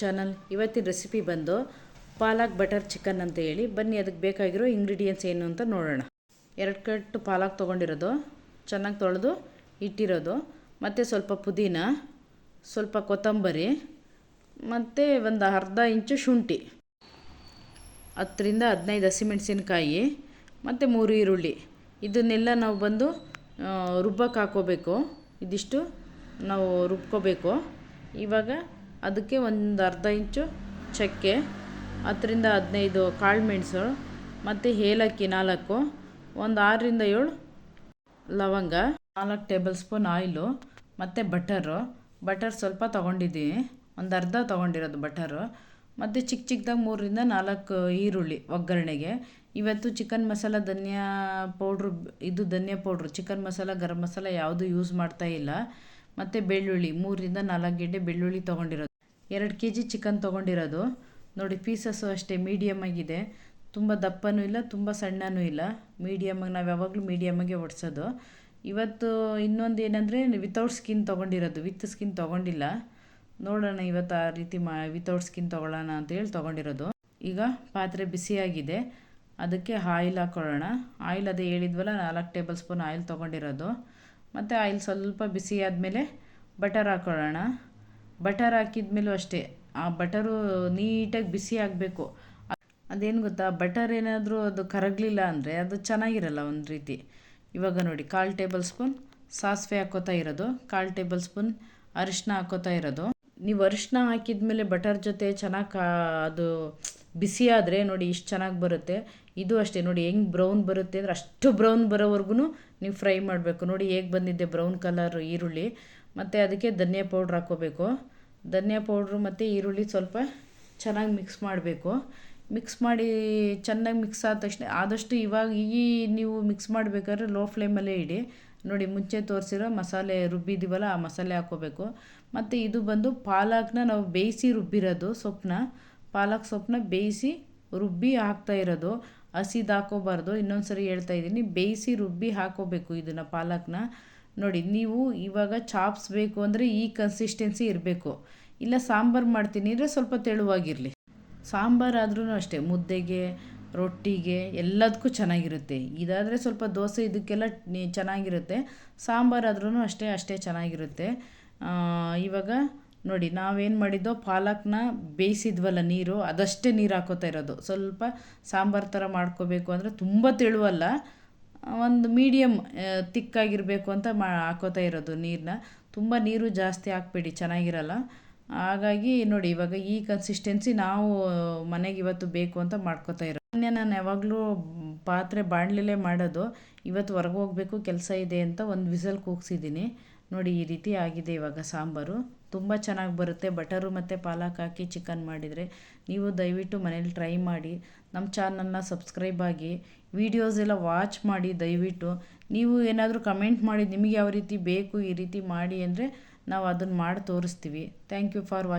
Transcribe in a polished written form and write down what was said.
Channel. ಇವತ್ತಿನ recipe ಬಂದು ಪಾಲಕ್ butter chicken ಅಂತ ಹೇಳಿ. ಬನ್ನಿ ಅದಕ್ಕೆ ಬೇಕಾಗಿರೋ ಇಂಗ್ರೀಡಿಯೆಂಟ್ಸ್ ಏನು ಅಂತ ನೋಡೋಣ. 2 ಕಟ್ಟು ಪಾಲಕ್ ತೊಗೊಂಡಿರೋದು, ಚೆನ್ನಾಗಿ ತೊಳೆದು ಇಟ್ಟಿರೋದು, ಮತ್ತು ಸ್ವಲ್ಪ ಪುದೀನ, ಸ್ವಲ್ಪ ಕೊತ್ತಂಬರಿ, ಮತ್ತು ಒಂದು ಅರ್ಧ ಇಂಚು ಶುಂಠಿ, 10 ರಿಂದ 15 ಹಸಿಮೆಣಸಿನ್ಕಾಯಿ, ಮತ್ತು 3 ಈರುಳ್ಳಿ. ಇದನ್ನೆಲ್ಲ ನಾವು ಬಂದು ರುಬ್ಬಕ್ಕೆ ಹಾಕೋಬೇಕು. ಇದಿಷ್ಟು ನಾವು ರುಬ್ಕೋಬೇಕು. ಇವಾಗ ಅದಕ್ಕೆ ಒಂದು ಅರ್ಧ ಇಂಚು ಚಕ್ಕೆ, 10 ರಿಂದ 15 ಕಾಳು ಮೆಣಸು, ಮತ್ತು ಏಲಕ್ಕಿ 4, ಒಂದು 6 ರಿಂದ 7 ಲವಂಗ, 4 ಟೇಬಲ್ ಸ್ಪೂನ್ ಆಯಿಲು, ಮತ್ತು ಬಟರ್ ಸ್ವಲ್ಪ ತೊಗೊಂಡಿದ್ದೀನಿ, ಒಂದು ಅರ್ಧ ತೊಗೊಂಡಿರೋದು ಬಟರು, ಮತ್ತು ಚಿಕ್ಕದಾಗಿ 3 ರಿಂದ 4 ಈರುಳ್ಳಿ ಒಗ್ಗರಣೆಗೆ. ಇವತ್ತು ಚಿಕನ್ ಮಸಾಲ, ಧನಿಯಾ ಪೌಡ್ರು, ಚಿಕನ್ ಮಸಾಲ, ಗರಂ ಮಸಾಲ ಯಾವುದು ಯೂಸ್ ಮಾಡ್ತಾ ಇಲ್ಲ. ಮತ್ತು ಬೆಳ್ಳುಳ್ಳಿ 3 ರಿಂದ 4 ಗೆಡ್ಡೆ ಬೆಳ್ಳುಳ್ಳಿ ತೊಗೊಂಡಿರೋದು. 2 kg ಚಿಕನ್ ತೊಗೊಂಡಿರೋದು. ನೋಡಿ ಪೀಸಸ್ಸು ಅಷ್ಟೇ ಮೀಡಿಯಮ್ ಆಗಿದೆ, ತುಂಬ ದಪ್ಪನೂ ಇಲ್ಲ, ತುಂಬ ಸಣ್ಣನೂ ಇಲ್ಲ, ಮೀಡಿಯಮಾಗಿ. ನಾವು ಯಾವಾಗಲೂ ಮೀಡಿಯಮಾಗೆ ಒಡಿಸೋದು. ಇವತ್ತು ಇನ್ನೊಂದು ಏನಂದರೆ ವಿತೌಟ್ ಸ್ಕಿನ್ ತೊಗೊಂಡಿರೋದು, ವಿತ್ ಸ್ಕಿನ್ ತೊಗೊಂಡಿಲ್ಲ. ನೋಡೋಣ ಇವತ್ತು ಆ ರೀತಿ ವಿತೌಟ್ ಸ್ಕಿನ್ ತೊಗೊಳ್ಳೋಣ ಅಂತೇಳಿ ತೊಗೊಂಡಿರೋದು. ಈಗ ಪಾತ್ರೆ ಬಿಸಿಯಾಗಿದೆ, ಅದಕ್ಕೆ ಆಯಿಲ್ ಹಾಕ್ಕೊಳ್ಳೋಣ. ಆಯಿಲ್ ಅದೇ ಹೇಳಿದ್ವಲ್ಲ, 4 ಟೇಬಲ್ ಸ್ಪೂನ್ ಆಯಿಲ್ ತೊಗೊಂಡಿರೋದು. ಮತ್ತು ಆಯಿಲ್ ಸ್ವಲ್ಪ ಬಿಸಿ ಆದಮೇಲೆ ಬಟರ್ ಹಾಕ್ಕೊಳ್ಳೋಣ. ಬಟರ್ ಹಾಕಿದ್ಮೇಲೂ ಅಷ್ಟೇ, ಆ ಬಟರು ನೀಟಾಗಿ ಬಿಸಿ ಆಗಬೇಕು. ಅದೇನು ಗೊತ್ತಾ, ಬಟರ್ ಏನಾದರೂ ಅದು ಕರಗಲಿಲ್ಲ ಅಂದರೆ ಅದು ಚೆನ್ನಾಗಿರಲ್ಲ ಒಂದು ರೀತಿ. ಇವಾಗ ನೋಡಿ 1/4 ಟೇಬಲ್ ಸ್ಪೂನ್ ಸಾಸಿವೆ ಹಾಕ್ಕೋತಾ ಇರೋದು, 1/4 ಟೇಬಲ್ ಸ್ಪೂನ್ ಅರಿಶಿನ ಹಾಕ್ಕೋತಾ ಇರೋದು. ನೀವು ಅರಿಶಿನ ಹಾಕಿದ್ಮೇಲೆ ಬಟರ್ ಜೊತೆ ಚೆನ್ನಾಗಿ ಅದು ಬಿಸಿ ಆದರೆ ನೋಡಿ ಇಷ್ಟು ಚೆನ್ನಾಗಿ ಬರುತ್ತೆ. ಇದು ಅಷ್ಟೇ ನೋಡಿ ಹೆಂಗೆ ಬ್ರೌನ್ ಬರುತ್ತೆ ಅಂದರೆ ಅಷ್ಟು ಬ್ರೌನ್ ಬರೋವರೆಗೂ ನೀವು ಫ್ರೈ ಮಾಡಬೇಕು. ನೋಡಿ ಹೇಗೆ ಬಂದಿದೆ ಬ್ರೌನ್ ಕಲರ್ ಈರುಳ್ಳಿ. ಮತ್ತು ಅದಕ್ಕೆ ಧನಿಯಾ ಪೌಡ್ರ್ ಹಾಕ್ಕೋಬೇಕು. ಧನಿಯಾ ಪೌಡ್ರು ಮತ್ತು ಈರುಳ್ಳಿ ಸ್ವಲ್ಪ ಚೆನ್ನಾಗಿ ಮಿಕ್ಸ್ ಮಾಡಬೇಕು. ಮಿಕ್ಸ್ ಮಾಡಿ ಚೆನ್ನಾಗಿ ಮಿಕ್ಸ್ ಆದ ತಕ್ಷಣ ಆದಷ್ಟು ಇವಾಗ ನೀವು ಮಿಕ್ಸ್ ಮಾಡಬೇಕಾದ್ರೆ ಲೋ ಫ್ಲೇಮಲ್ಲೇ ಇಡಿ. ನೋಡಿ ಮುಂಚೆ ತೋರಿಸಿರೋ ಮಸಾಲೆ ರುಬ್ಬಿದ್ದೀವಲ್ಲ, ಆ ಮಸಾಲೆ ಹಾಕ್ಕೋಬೇಕು. ಮತ್ತು ಇದು ಬಂದು ಪಾಲಕ್ನ ನಾವು ಬೇಯಿಸಿ ರುಬ್ಬಿರೋದು ಪಾಲಕ್ ಸೊಪ್ಪನ್ನ ಬೇಯಿಸಿ ರುಬ್ಬಿ ಹಾಕ್ತಾ ಇರೋದು. ಹಸಿದು ಹಾಕೋಬಾರ್ದು, ಇನ್ನೊಂದು ಸರಿ ಹೇಳ್ತಾ ಇದ್ದೀನಿ, ಬೇಯಿಸಿ ರುಬ್ಬಿ ಹಾಕೋಬೇಕು ಇದನ್ನು ಪಾಲಕ್ನ. ನೋಡಿ ನೀವು ಇವಾಗ ಚಾಪ್ಸ್ ಬೇಕು ಅಂದರೆ ಈ ಕನ್ಸಿಸ್ಟೆನ್ಸಿ ಇರಬೇಕು. ಇಲ್ಲ ಸಾಂಬಾರು ಮಾಡ್ತೀನಿ ಅಂದರೆ ಸ್ವಲ್ಪ ತೆಳುವಾಗಿರಲಿ. ಸಾಂಬಾರಾದ್ರೂ ಅಷ್ಟೇ ಮುದ್ದೆಗೆ, ರೊಟ್ಟಿಗೆ ಎಲ್ಲದಕ್ಕೂ ಚೆನ್ನಾಗಿರುತ್ತೆ. ಇದಾದರೆ ಸ್ವಲ್ಪ ದೋಸೆ ಇದಕ್ಕೆಲ್ಲ ಚೆನ್ನಾಗಿರುತ್ತೆ. ಸಾಂಬಾರಾದ್ರೂ ಅಷ್ಟೇ ಚೆನ್ನಾಗಿರುತ್ತೆ. ಇವಾಗ ನೋಡಿ ನಾವೇನು ಮಾಡಿದ್ದೋ ಪಾಲಕ್ನ ಬೇಯಿಸಿದ್ವಲ್ಲ ನೀರು, ಅದಷ್ಟೇ ನೀರು ಹಾಕೋತಾ ಇರೋದು. ಸ್ವಲ್ಪ ಸಾಂಬಾರು ಥರ ಮಾಡ್ಕೋಬೇಕು ಅಂದರೆ ತುಂಬ ತೆಳುವಲ್ಲ, ಒಂದು ಮೀಡಿಯಮ್ ತಿಕ್ಕಾಗಿರಬೇಕು ಅಂತ ಹಾಕೋತಾ ಇರೋದು ನೀರನ್ನ. ತುಂಬ ನೀರು ಜಾಸ್ತಿ ಹಾಕ್ಬೇಡಿ, ಚೆನ್ನಾಗಿರಲ್ಲ. ಹಾಗಾಗಿ ನೋಡಿ ಇವಾಗ ಈ ಕನ್ಸಿಸ್ಟೆನ್ಸಿ ನಾವು ಮನೆಗೆ ಇವತ್ತು ಬೇಕು ಅಂತ ಮಾಡ್ಕೋತಾ ಇರೋದು. ನಾನು ಯಾವಾಗಲೂ ಪಾತ್ರೆ ಬಾಣಲೆಲೇ ಮಾಡೋದು. ಇವತ್ತು ಹೊರಗೆ ಹೋಗಬೇಕು, ಕೆಲಸ ಇದೆ ಅಂತ ಒಂದು ವಿಸಲ್ ಕೂಗಿಸಿದ್ದೀನಿ. ನೋಡಿ ಈ ರೀತಿ ಆಗಿದೆ ಇವಾಗ ಸಾಂಬಾರು. ತುಂಬ ಚೆನ್ನಾಗಿ ಬರುತ್ತೆ ಬಟರು ಮತ್ತು ಪಾಲಕ್ ಹಾಕಿ ಚಿಕನ್ ಮಾಡಿದರೆ. ನೀವು ದಯವಿಟ್ಟು ಮನೇಲಿ ಟ್ರೈ ಮಾಡಿ. ನಮ್ಮ ಚಾನಲ್ನ ಸಬ್ಸ್ಕ್ರೈಬ್ ಆಗಿ, ವೀಡಿಯೋಸ್ ಎಲ್ಲ ವಾಚ್ ಮಾಡಿ ದಯವಿಟ್ಟು. ನೀವು ಏನಾದರೂ ಕಮೆಂಟ್ ಮಾಡಿ ನಿಮಗೆ ಯಾವ ರೀತಿ ಬೇಕು ಈ ರೀತಿ ಮಾಡಿ ಅಂದರೆ ನಾವು ಅದನ್ನು ಮಾಡಿ ತೋರಿಸ್ತೀವಿ. Thank you for watching.